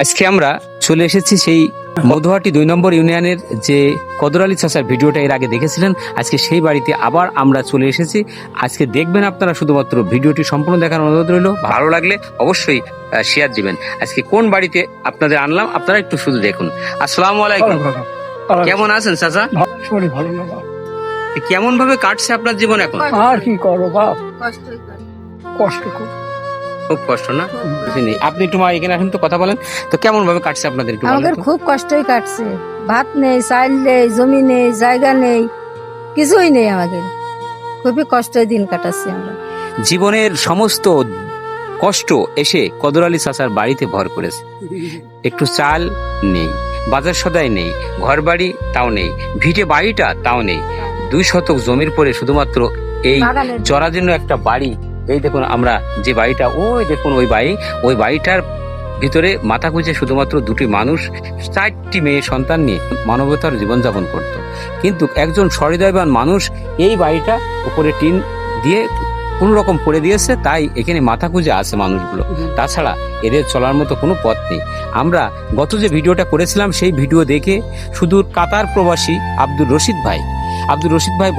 আজকে আমরা চলে এসেছি সেই মধুহাটি ২ নম্বর ইউনিয়নের যে কদর আলী চাচার ভিডিওটা এর আগে দেখেছিলেন, আজকে সেই বাড়িতে আবার আমরা চলে এসেছি। আজকে দেখবেন আপনারা, শুধুমাত্র ভিডিওটি সম্পূর্ণ দেখার অনুরোধ রইল। ভালো লাগলে অবশ্যই শেয়ার দিবেন। আজকে কোন বাড়িতে আপনাদের আনলাম আপনারা একটু শুধু দেখুন। আসসালামু আলাইকুম, কেমন আছেন চাচা? শরীর ভালো না বাপ। কেমন ভাবে কাটছে আপনার জীবন এখন? আর কি করো বাপ, কষ্ট খুব। খুব কষ্ট না? আপনি একটু মা এখানে আসেন তো, কথা বলেন তো, কেমন ভাবে কাটছে আপনাদের একটু বলেন আমাদের তো? খুব কষ্টই কাটছে। ভাত নেই, চাল নেই, জমি নেই, জায়গা নেই, কিছুই নেই। আমাদের খুবই কষ্টই দিন কাটাচ্ছি আমরা। জীবনের সমস্ত কষ্ট এসে কদর আলী চাচার বাড়িতে ভর করেছে। একটু চাল নেই, বাজার সদাই নেই, ঘর বাড়ি তাও নেই, ভিটে বাড়িটা তাও নেই। ২ শতক জমির পরে শুধুমাত্র এই জরাজীর্ণ একটা বাড়ি। এই দেখুন, আমরা যে বাড়িটা, ওই দেখুন ওই বাড়িটার ভিতরে মাথা গুঁজে শুধুমাত্র 2টি মানুষ 4টি মেয়ে সন্তান নিয়ে মানবতার জীবনযাপন করত। কিন্তু একজন সহৃদয়বান মানুষ এই বাড়িটা উপরে টিন দিয়ে কোন রকম করে দিয়েছে, তাই এখানে মাথা গুঁজে আছে মানুষগুলো। তাছাড়া এদের চলার মতো কোনো পথ নেই। আমরা গত যে ভিডিওটা করেছিলাম, সেই ভিডিও দেখে সুদূর কাতার প্রবাসী আব্দুর রশিদ ভাই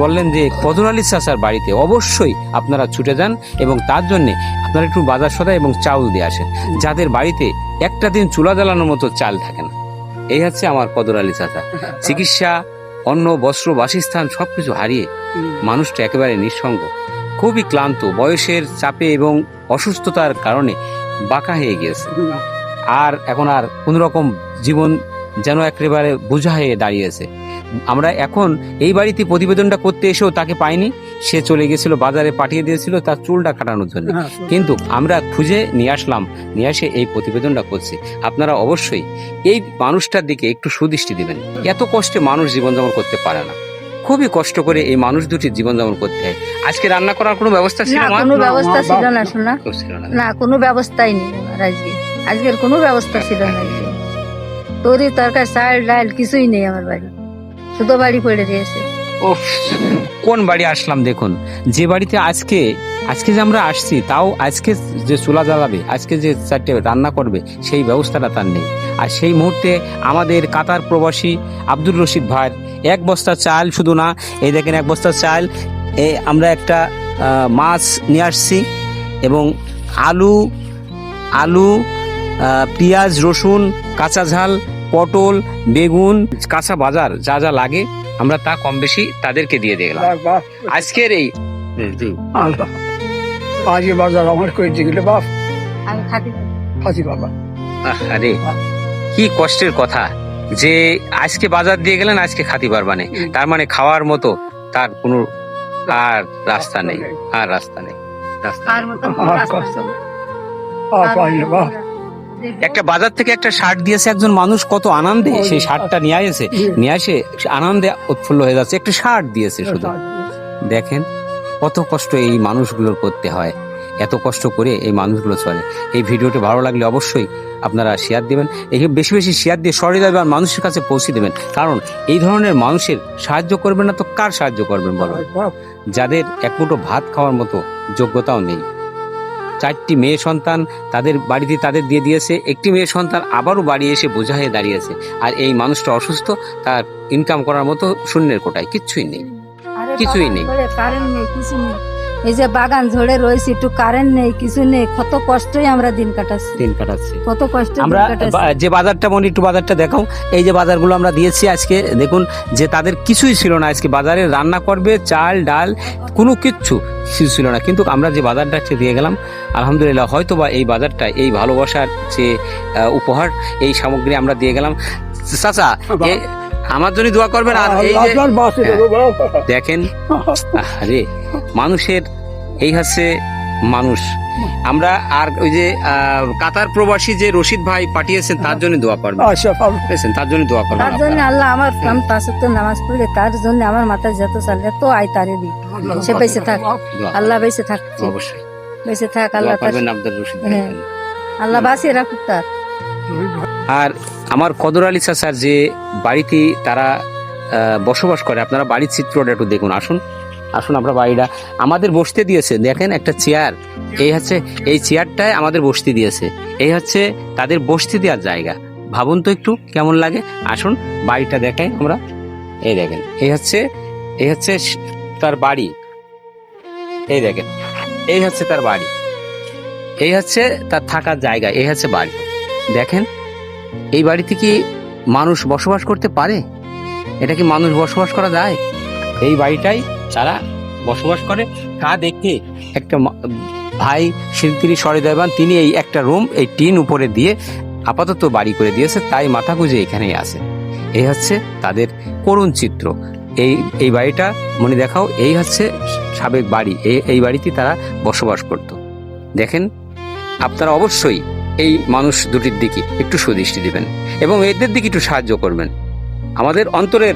বললেন যে কদর আলী চাচার বাড়িতে অবশ্যই আপনারা ছুটে যান এবং তার জন্য আপনারা একটু বাজার সদাই এবং চাউল দিয়ে আসেন, যাদের বাড়িতে একটা দিন চুলা জ্বালানোর মতো চাল থাকে না। এই হচ্ছে আমার কদর আলী চাচা। চিকিৎসা, অন্ন, বস্ত্র, বাসস্থান সবকিছু হারিয়ে মানুষটা একেবারে নিঃসঙ্গ, খুবই ক্লান্ত, বয়সের চাপে এবং অসুস্থতার কারণে বাঁকা হয়ে গিয়েছে। আর এখন আর কোন রকম জীবন যেন একেবারে বোঝা হয়ে দাঁড়িয়েছে। আমরা এখন এই বাড়িতে প্রতিবেদনটা করতে এসেও তাকে পাইনি। সে চলে গেছিল, বাজারে পাঠিয়ে দিয়েছিল তার চুলটা কাটানোর জন্য। কিন্তু আমরা খুঁজে নিয়ে আসলাম, নিয়ে এসে এই প্রতিবেদনটা করছি। আপনারা অবশ্যই এই মানুষটার দিকে একটু সুদৃষ্টি দিবেন। এত কষ্টে মানুষ জীবনযাপন করতে পারে না, খুবই কষ্ট করে এই মানুষ দুটি জীবনযাপন করতে হয়। আজকে রান্না করার কোনো ব্যবস্থা ছিল না, না? কোনো ব্যবস্থা ছিল না শোনা, ছিল না। না কোনো ব্যবস্থাই নেই আমার আজকের কোনো ব্যবস্থা ছিল না। তরি তরকারি, চাল ডাল কিছুই নেই আমার বাড়ি, শুধু বাড়ি পড়ে দিয়েছে। ওফ, কোন বাড়ি আসলাম দেখুন। যে বাড়িতে আজকে যে আমরা আসছি, তাও আজকে যে চুলা জ্বালাবে, আজকে যে 4টে রান্না করবে, সেই ব্যবস্থাটা তার নেই। আর সেই মুহূর্তে আমাদের কাতার প্রবাসী আব্দুর রশিদ ভাইয়ের 1 বস্তা চাল, শুধু না, এই দেখেন 1 বস্তা চাল, আমরা একটা মাছ নিয়ে আসছি এবং আলু, পেঁয়াজ, রসুন, কাঁচা ঝাল, পটল, বেগুন, কাঁচা বাজার যা যা লাগে আমরা তা কম বেশি তাদেরকে দিয়ে দিলাম। আজকের এই আজকে বাজার আমার করে দিলে বাপ, আমি খাতি বাবা। আরে কি কষ্টের কথা যে আজকে বাজার দিয়ে গেলেন, আজকে খাতি পারবানে, তার মানে খাওয়ার মতো তার কোনো আর রাস্তা নেই। একটা বাজার থেকে একটা শার্ট দিয়েছে একজন মানুষ, কত আনন্দে সেই শার্টটা নিয়ে এসে আনন্দে উৎফুল্ল হয়ে যাচ্ছে। একটা শার্ট দিয়েছে শুধু। দেখেন কত কষ্ট এই মানুষগুলোর করতে হয়, এত কষ্ট করে এই মানুষগুলো চলে। এই ভিডিওটি ভালো লাগলে অবশ্যই আপনারা শেয়ার দিবেন, এই বেশি বেশি শেয়ার দিয়ে সহৃদয়বান মানুষের কাছে পৌঁছে দেবেন। কারণ এই ধরনের মানুষের সাহায্য করবেন না তো কার সাহায্য করবেন বলো? যাদের এক মুঠো ভাত খাওয়ার মতো যোগ্যতাও নেই। 4টি মেয়ে সন্তান তাদের বাড়িতে তাদের দিয়ে দিয়েছে, 1টি মেয়ে সন্তান আবারও বাড়ি এসে বোঝা হয়ে দাঁড়িয়েছে। আর এই মানুষটা অসুস্থ, তার ইনকাম করার মতো শূন্যের কোটায় কিছুই নেই। কারেন্ট নেই, কিছু নেই। এই যে বাগান ঝরে রয়েছে, একটু কারেন্ট নেই, কিছু নেই। কত কষ্টই আমরা দিন কাটাচ্ছি, কত কষ্ট আমরা। যে বাজারটা মনে একটু বাজারটা দেখাও, এই যে বাজারগুলো আমরা দিয়েছি আজকে, দেখুন যে তাদের কিছুই ছিল না। আজকে বাজারে রান্না করবে, চাল ডাল কোনো কিচ্ছু ছিল না। কিন্তু আমরা যে বাজারটা দিয়ে গেলাম, আলহামদুলিল্লাহ, হয়তো বা এই বাজারটা, এই ভালোবাসার যে উপহার, এই সামগ্রী আমরা দিয়ে গেলাম। চাচা আমার জন্য দোয়া করবেন। আর এই যে দেখেন, আরে মানুষের এই হচ্ছে মানুষ। আমরা আর ওই যে কাতার প্রবাসী যে রশিদ ভাই পাঠিয়েছেন, তার জন্য দোয়া করবেন, তার জন্য দোয়া করবেন। তার জন্য আল্লাহ আমার পাঁচে তো নামাজ পড়লে, তার জন্য আমার মাথায় যত চালে তো আয় তারে দিই, সে বেঁচে থাক, আল্লাহ বেঁচে থাক, অবশ্যই বেঁচে থাক, আল্লাহ আব্দুর রশিদ, আল্লাহ বাঁচিয়ে রাখুক তার। আর আমার কদর আলী চাচার যে বাড়িতে তারা বসবাস করে, আপনারা বাড়ির চিত্রটা একটু দেখুন, আসুন আসুন আমরা বাড়িটা আমাদের বসতে দিয়েছে, দেখেন একটা চেয়ার, এই চেয়ারটায় আমাদের বসতে দিয়েছে, এই হচ্ছে তাদের বসতে দেওয়ার জায়গা। ভাবুন তো একটু কেমন লাগে। আসুন বাড়িটা দেখাই আমরা। এই দেখেন, এই হচ্ছে তার বাড়ি। এই দেখেন, এই হচ্ছে তার বাড়ি, এই হচ্ছে তার থাকার জায়গা, এই হচ্ছে বাড়ি। দেখেন, এই বাড়িতে কি মানুষ বসবাস করতে পারে? এটা কি মানুষ বসবাস করা যায়? এই বাড়িটাই যারা বসবাস করে তা দেখে একটা ভাই তিনি সহৃদয়বান, তিনি এই একটা রুম এই টিন উপরে দিয়ে আপাতত বাড়ি করে দিয়েছে, তাই মাথা গুঁজে এখানেই আছে। এই হচ্ছে তাদের করুণ চিত্র। এই বাড়িটা মনে দেখাও, এই হচ্ছে সাবেক বাড়ি, এই বাড়িতে তারা বসবাস করত। দেখেন, আপনারা অবশ্যই এই মানুষ দুটির দিকে একটু সুদৃষ্টি দিবেন এবং এদের দিকে একটু সাহায্য করবেন। আমাদের অন্তরের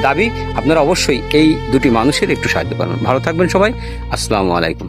দাবি, আপনারা অবশ্যই এই দুটি মানুষের একটু সাহায্য করবেন। ভালো থাকবেন সবাই। আসসালামু আলাইকুম।